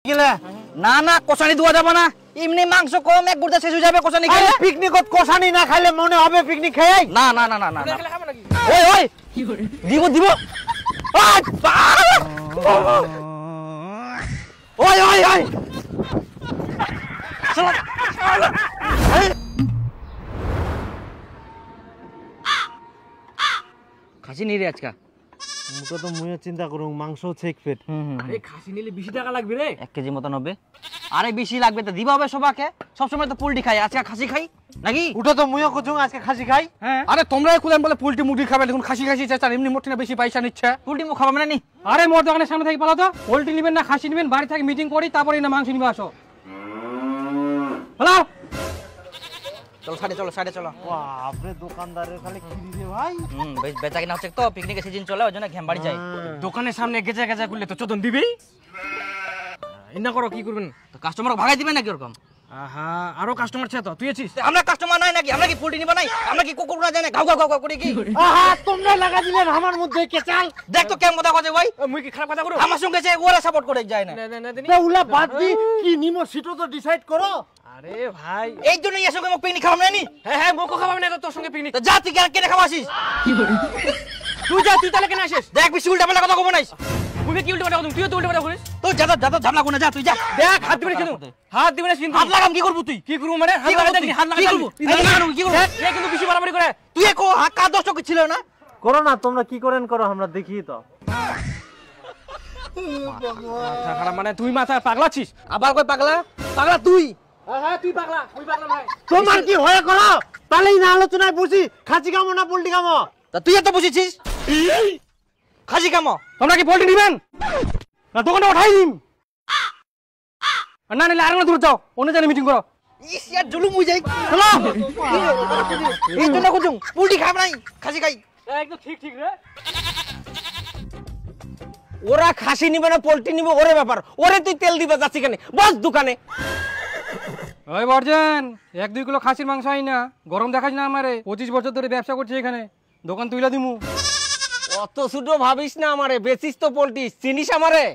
গেলে না না কষানি দেওয়া যাবে না, এমনি মাংস কম এক গুড়তে শেষ হয়ে যাবে কষানি খেলে। পিকনিকত কষানি না খাইলে মনে হবে পিকনিক খাই? না না না না না ওই ওই দিব দিব ওই ওই ওই খাসি নিয়ে রে আজকা মুটো তো মুয়ে চিন্তা করুম মাংস চেক পেট। আরে খাসি নিলে বেশি টাকা লাগবে রে। 1 কেজি মতন হবে। আরে বেশি লাগবে তো দিবা হবে সবাকে, সব সময় তো পোল্ট্রি খাই, আজকে খাসি খাই নাকি? উটো তো মুয়ে কুচুং আজকে খাসি খাই। হ্যাঁ আরে তোমরা খুলেন বলে পোল্ট্রি মুরগি খাবে, দেখুন খাসি খাসি চাচা এমনি মোটে না বেশি পয়সা নিচ্ছে। পোল্ট্রি মুখ খাবা মানে নি? আরে মোর দোকানের সামনে থেকে পালো তো, পোল্ট্রি নেবেন না খাসি নেবেন, বাড়ি থেকে মিটিং করি তারপরে না মাংস নিবে আসো। হ্যালো চলো সাইডে চলো সাইডে চলো। বাপরে দোকানদারের খালি কি দিছে ভাই। বেশ বেচা কিনা হচ্ছে তো, পিকনিকের সিজন চলে ওই জন্য ঘ্যাম বাড়ি যাই। দোকানের সামনে গেজা গেজা করলে তো চোদন দিবেই। এনা করো কি করবেন? তো কাস্টমার ভাগাই দিবেন নাকি ওরকম? আহা আরো কাস্টমার আছে তো, তুই আছিস? আমরা কাস্টমার নাই নাকি? আমরা কি পোল্ট্রি নিবা নাই? আমরা কি কুকুর না জানে ঘাউ ঘাউ ঘাউ করে কি? আহা তোমরা লাগা দিলেন আমার মধ্যে কেচাল। দেখ তো কেমন কথা কইছে ভাই, মুই কি খারাপ কথা করো? আমার সঙ্গে যে ওরা সাপোর্ট করে যায় না। তা উলা বাদ দি কি নিমো সিটো তো ডিসাইড করো। আরে ভাই এই জন্য এর সঙ্গে মোক পিকনিক খাওয়াম না নি? হ্যাঁ হ্যাঁ মোকো খাওয়াবে না তো তোর সঙ্গে পিকনিক। তো যা তুই কেন খাওয়াছিস? তুই যা, তুই তাহলে কেন আসিস? দেখ বেশি উল্টা পাল্টা কথা কব নাই। তুমি কি উল্টো পাল্টা করছিস? তুইও তো উল্টো পাল্টা করিস। তো যা যা ঝামলা কোনা যা তুই যা। দেখ হাত দিবি না কিন্তু, হাত দিবি না কিন্তু। হাত লাগাম কি করব তুই? কি করব মানে? হাত কি লাগা করবো দেখি, তুই? হাত লাগা কি দেখি। করবো? হাত লাগানো কি করবো? এ কিন্তু বেশি বাড়াবাড়ি করে। তুই একো হাত দশ টাকা ছিল না? করো না তোমরা কি করেন করো আমরা দেখি তো। মাথা খারাপ মানে তুই মাথা পাগলাছিস? আবার কই পাগলা? পাগলা তুই। হ্যাঁ তুই পাগলা, তুই পাগলা ভাই। তোমার কি হয়ে করো তাহলেই না আলোচনায় বুঝি খাসি কামো না পোল্ট্রি কামো। তা তুই এত বুঝেছিস? খাসি কামো। তোমরা কি পোল্ট্রি দিবেন না দোকানে উঠাই দিন? না নিলে আরেকটা দূর যাও, অন্য জায়গায় মিটিং করো। ইস ইয়ার জুলুম হই যাই। চলো এই জন্য কুজুম পোল্ট্রি খাব নাই, খাসি খাই। একদম ঠিক ঠিক রে। ওরা খাসি নিবে না পোল্ট্রি নিবে ওরে ব্যাপার, ওরে তুই তেল দিবা যাচ্ছি কেন? বস দোকানে। ওই বর্জন 1-2 কিলো খাসির মাংস আই না, গরম দেখাস না আমারে। 25 বছর ধরে ব্যবসা করছি এখানে, দোকান তুইলা দিমু। অত ছোট ভাবিস না আমারে, বেচিস তো পোল্ট্রি, চিনিস আমারে?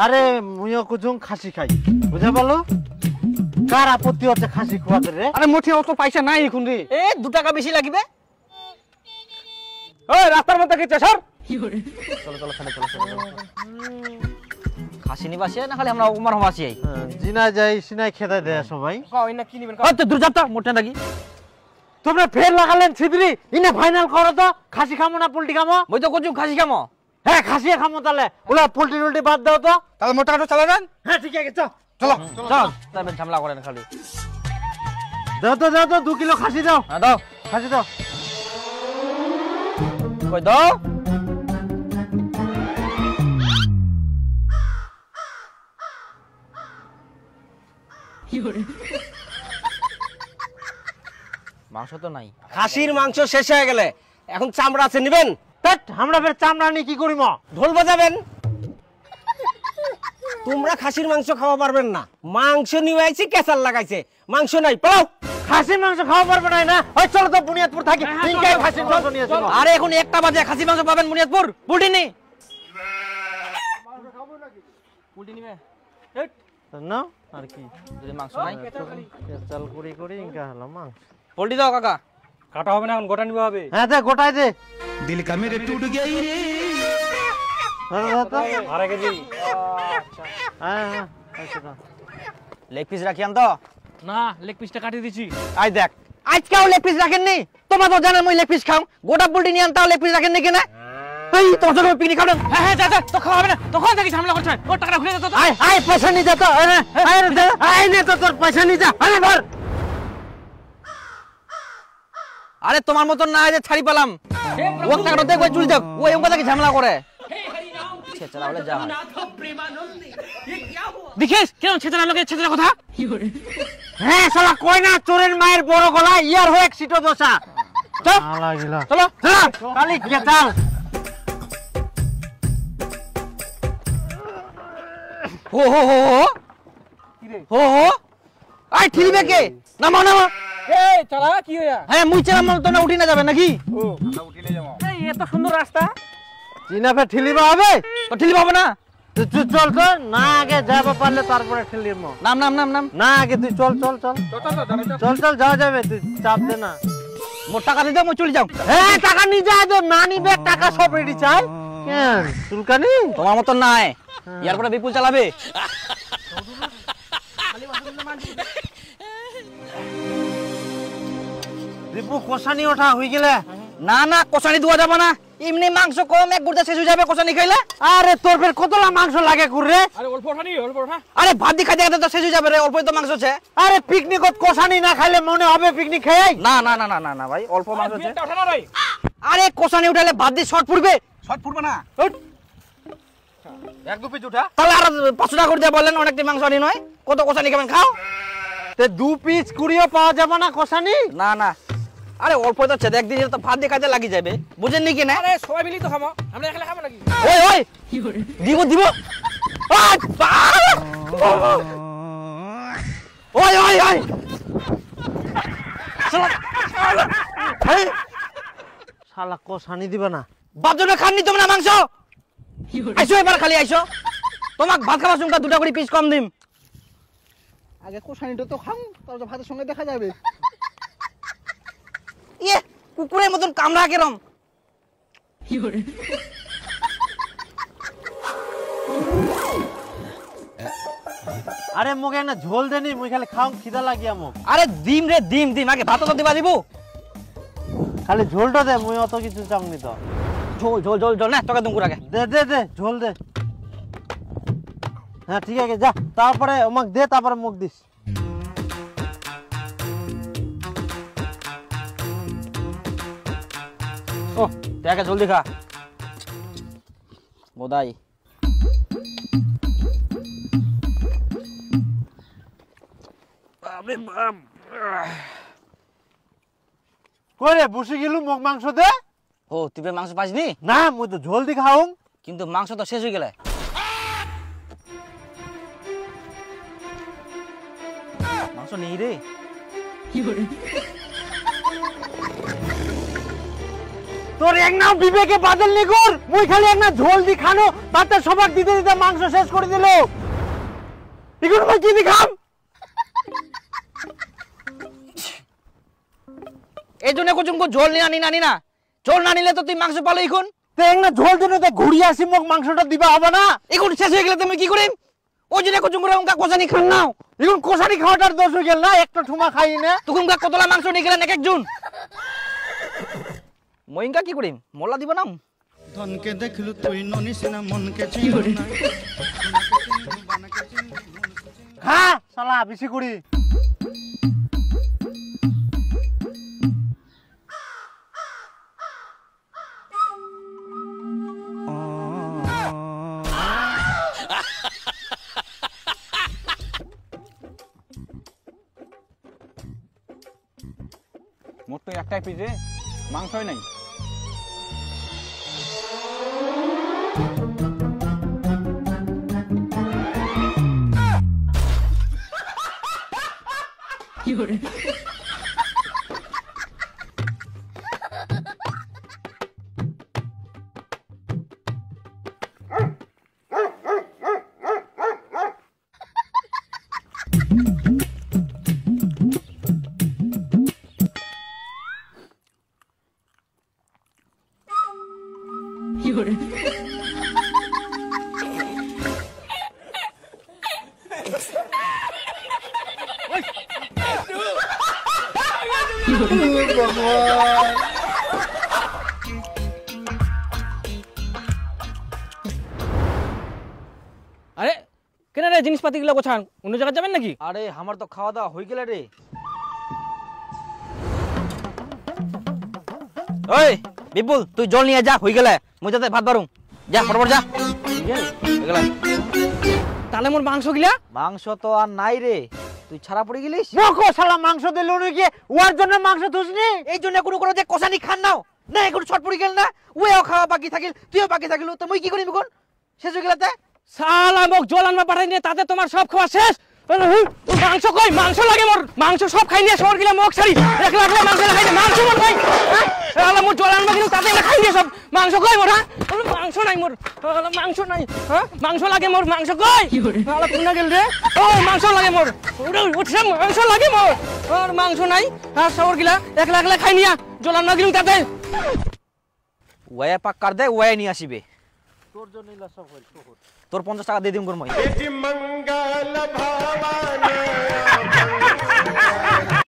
আরে মুইও কুচুং খাসি খাই বুঝা পারলো। কার আপত্তি হচ্ছে খাসি খাওয়াতে রে? আরে মোটে অত পয়সা নাই এখন রে। এ 2 টাকা বেশি লাগবে। ওই রাস্তার মধ্যে কি চেছর? চলো চলো সামনে চলো চলো। খাসি নিবাসে না খালি আমরা উমার হমাসি আই। জিনা যাই সিনাই খেতে দেয় সবাই। কই না কি নিবেন? ওই তো দূর যাতা মোটে নাকি? তোমরা ফের লাগালেন ছিদ্রি ইনে ফাইনাল করো তো খাসি খামো না পোল্ট্রি খামো। মই তো কুজুম খাসি কামো। হ্যাঁ খাসি খামো তাহলে ওলা পোল্ট্রি টোল্ট্রি বাদ দাও তো। তাহলে মোটাটা চালা নেন। হ্যাঁ ঠিক আছে চল চলো চল তারপর ঝামেলা করেন খালি। দাও তো 2 কিলো খাসি দাও। হ্যাঁ দাও খাসি দাও। কই দাও। মাংস তো নাই। খাসির মাংস শেষ হয়ে গেলে এখন চামড়া আছে নিবেন? পেট আমরা ফের চামড়া নিয়ে কি করিম? ঢোল বাজাবেন? তোমরা খাসির মাংস খাওয়া পারবেন না, মাংস নিয়ে আইছি কেসাল লাগাইছে, মাংস নাই পাও। খাসির মাংস খাওয়া পারবে না? ওই চলো তো বুনিয়াদপুর থাকি ইনকাই খাসির মাংস নিয়ে চলো। আরে এখন 1টা বাজে, খাসি মাংস পাবেন বুনিয়াদপুর? পোল্ট্রি নেই। পোল্ট্রি নিবে? না আর কি যদি মাংস নাই চাল করি ইনকা হলো মাংস। পোল্ট্রি দাও কাকা। কাটা হবে না এখন, গোটা নিবে হবে। হ্যাঁ দে গোটাই দে। दिल का मेरे टूट गई रे। আরে কেজি। হ্যাঁ লেগ পিস রাখিয়ান তো? না লেগ পিসটা কাটিয়ে দিছি। আই দেখ আজকেও লেগ পিস রাখেন নি? তোমরা তো জানেন মই লেগ পিস খাও, গোটা পোল্ট্রি নিয়ে আনতাও লেগ পিস রাখেন নি কেন? এই তোমার জন্য পিকনিক খাবেন? হ্যাঁ হ্যাঁ যা যা, তো খাওয়া হবে না, তখন থেকে ঝামেলা করছ। ওর টাকা ঘুরে যেত তো। আয় আয় পয়সা নিয়ে যা তো। আয় নে তো তোর পয়সা নিয়ে যা। আরে ধর। আরে তোমার মতন না যে ছাড়ি পেলাম ও টাকাটা দেখ ওই চুরি দেখ ওই ওকে দেখে ঝামেলা করে ছেচরা বলে যা হয়। দেখিস কেন ছেচরা লোকে ছেচরা কথা? হ্যাঁ শালা কই না চোরের মায়ের বড় গলা ইয়ার হোক সিটো দোসা। চল লাগিলা চলো চল কালি কেতাল। হো হো হো হো হো আই ঠিলবে কে? নামো নামো এই চালা কি হইয়া হ্যাঁ মুই চেলাম তো না উঠি না যাবে নাকি এই এত সুন্দর রাস্তা চিনাফে ঠেলিবা হবে তো ঠেলি পাবো না তুই চল তো না আগে যাবা পারলে তারপরে ঠেলিম নাম নাম নাম নাম না আগে তুই চল চল চল চল চল যাওয়া যাবে তুই চাপ দে না মোর টাকা দিতে মই চলে যাও হ্যাঁ টাকা নিয়ে যায় তো না নিবে টাকা সব রেডি চাই কেন চুলকানি তোমার মতন নাই ইয়ার পরে বিপুল চালাবে দীপু কষানি ওঠা হয়ে গেলে না না কষানি দেওয়া যাবে না এমনি মাংস কম এক গুড়তে শেষ হয়ে যাবে কষানি খাইলে আরে তোর ফের কতলা মাংস লাগে কুরে আরে অল্প ওঠা নি অল্প ওঠা আরে ভাত দিয়ে খাইতে খাইতে তো শেষ হয়ে যাবে রে অল্পই তো মাংস আছে আরে পিকনিকত কষানি না খাইলে মনে হবে পিকনিক খেয়ে না না না না না না ভাই অল্প মাংস আছে এটা ওঠা না ভাই আরে কষানি উঠালে ভাত দিয়ে শর্ট পড়বে শর্ট পড়বে না এক দু পিস উঠা তাহলে আর 500 টাকা করে দিয়ে বললেন অনেকটা মাংস আনি নয় কত কষানি খাবেন খাও তে 2 পিস কুড়িও পাওয়া যাবে না কষানি না না আরে অল্প তো আছে একদিন তো ভাত দিয়ে খাইতে লাগি যাবে বুঝেন নি কি না আরে সবাই মিলি তো খাবো আমরা একলা খাবো নাকি ওই ওই দিব দিব ওই ওই ওই শালা কষানি দিবে না বাপজনে খাননি তোমরা না মাংস আইসো এবার খালি আইসো তোমাক ভাত খাওয়ার সঙ্গে 2টা করে পিস কম দিম আগে কোষানিটা তো খাম তারপর ভাতের সঙ্গে দেখা যাবে। ইয়ে কুকুরের মতন কামড়া কেরম আরে মুখে না ঝোল দেনি মুই খালি খাও খিদা লাগিয়া মুখ আরে ডিম রে ডিম ডিম আগে ভাত তো দিবা দিব খালি ঝোলটা দে মুই অত কিছু চাংনি তো ঝোল ঝোল ঝোল ঝোল না তোকে দুম আগে দে দে দে ঝোল দে হ্যাঁ ঠিক আছে যা তারপরে আমাকে দে তারপরে মুখ দিস ও দেখে জলদি খা বোধাই করে বসে গেলু মুখ মাংস দে ও তুই মাংস পাসনি না মুই তো ঝোল দি খাও কিন্তু মাংস তো শেষ হয়ে গেলে মাংস নেই রে তোর এক নাও বিবেকে বাদল নি কর মুই খালি এক না ঝোল দি খানো তাতে সবাক দিতে দিতে মাংস শেষ করে দিল এখন মুই কি দি খাম এই জন্য কুচুম ঝোল নিয়ে আনি না ঝোল না নিলে তো তুই মাংস পালো এখন তে এক না ঝোল দিনে তো ঘুরি আসি মুখ মাংসটা দিবা হবে না এখন শেষ হয়ে গেলে তুমি কি করিম ওই জন্য কুচুম করে উনকা কোসানি খান নাও এখন কোষানি খাওয়াটার দোষ হয়ে গেল না একটা ঠুমা খাই না তখন উনকা কতলা মাংস নিয়ে গেলেন এক একজন মইনকা কি করিম মোল্লা দিব না ধনকে দেখলু তুই ননিস না মনকে চিনু না খা শালা বেশি করি মোট তো একটাই পিসে মাংসই নাই আরে কেন রে জিনিসপাতি গুলো গোছান অন্য জায়গায় যাবেন নাকি আরে আমার তো খাওয়া দাওয়া হয়ে গেলে রে ওই বিপুল তুই জল নিয়ে যা হয়ে গেলে মুই যাতে ভাত বারুম যা ফটাফট যা তাহলে মোর মাংস গিলা মাংস তো আর নাই রে তুই ছাড়া পড়ে গেলিস মুখো শালা মাংস দিল নাকি ওর জন্য মাংস থুসনি এই জন্য কোনো কোনো যে কষানি খান নাও না এখন ছট পড়ে গেল না ওও খাওয়া বাকি থাকিল তুইও বাকি থাকিল তো মুই কি করিম এখন শেষ হয়ে গেলাতে শালা মোক জল আনবা পাঠাই নিয়ে তাতে তোমার সব খাওয়া শেষ মাংস কই মাংস লাগে মোর মাংস সব খাই নিয়ে শহর গিলা মগ ছাড়ি একলা একলা মাংস লাগাই মাংস মোর কই আলা মোর জল আনবা কিন্তু তাতে খাই নিয়ে সব মাংস কই মোর হ্যাঁ মাংস নাই মোর মাংস নাই হ্যাঁ মাংস লাগে মোর মাংস কই আলা কোনা গেল রে ও মাংস লাগে মোর উঠছে মাংস লাগে মোর আর মাংস নাই আর শহর গিলা একলা একলা খাই নিয়া জল আনবা কিন্তু তাতে ওয়া পাক কর দে ওয়া নিয়ে আসিবে তোর জন্য ইলা সব হইল তোর 50 টাকা দিয়ে দিম কর মই